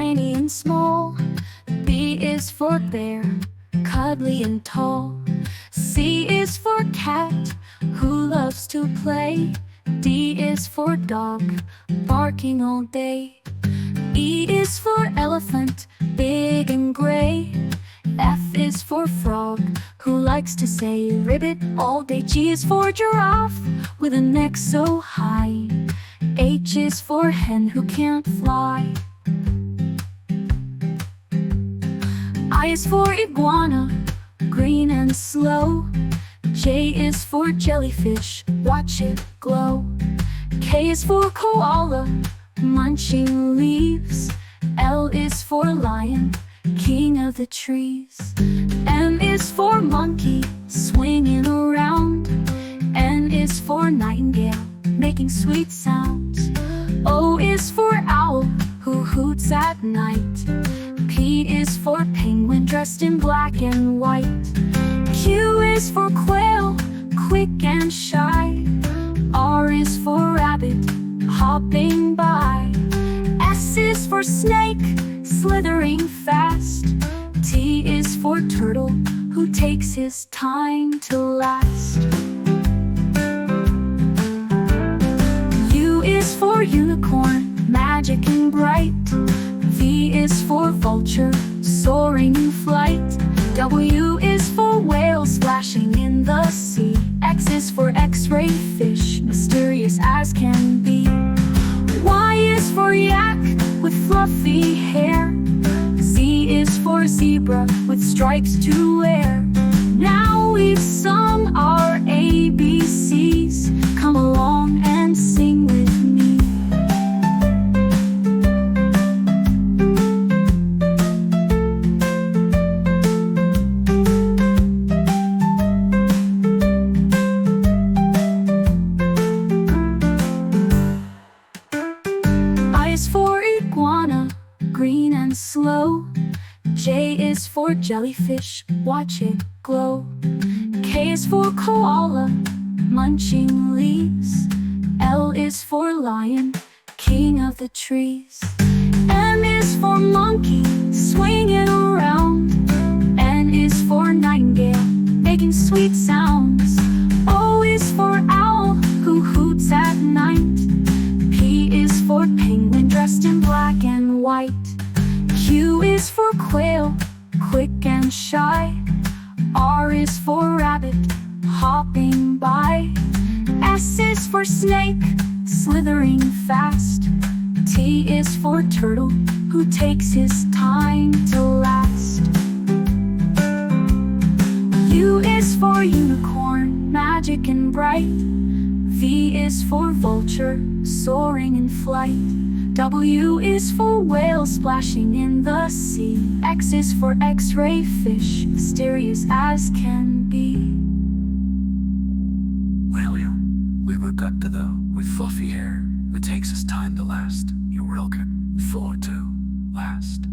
tiny and small. B is for bear, cuddly and tall. C is for cat, who loves to play. D is for dog, barking all day. E is for elephant, big and gray. F is for frog, who likes to say ribbit all day. G is for giraffe, with a neck so high. H is for hen who can't fly. I is for iguana, green and slow. J is for jellyfish, watch it glow. K is for koala, munching leaves. L is for lion, king of the trees. M is for monkey, swinging around. N is for nightingale, making sweet sounds. O is for owl, who hoots at night. P is for penguin, dressed in black and white. Q is for quail, quick and shy. R is for rabbit, hopping by. S is for snake, slithering fast. T is for turtle, who takes his time to last. U is for unicorn, magic and bright. V is for vulture, soaring in flight. W is for whale, splashing in the sea. X is for x-ray fish, mysterious as can be. Y is for yak, with fluffy hair. Z is for zebra, with stripes to wear. Now we've sung our ABCs, come along and sing with me. I is for iguana, green and slow. J is for jellyfish, watch it glow. K is for koala, munching leaves. L is for lion, king of the trees. M is for monkey, swinging around. N is for nightingale, making sweet sounds. O is for owl, who hoots at night. P is for penguin, dressed in black and white. Q is for quail, quick and shy. R is for rabbit, hopping by. S is for snake, slithering fast. T is for turtle, who takes his time to last. U is for unicorn, magic and bright. V is for vulture, soaring in flight. W is for whale, splashing in the sea. X is for x-ray fish, mysterious as can be. Well, we were got to the with fluffy hair. It takes us time to last. You're welcome for to last.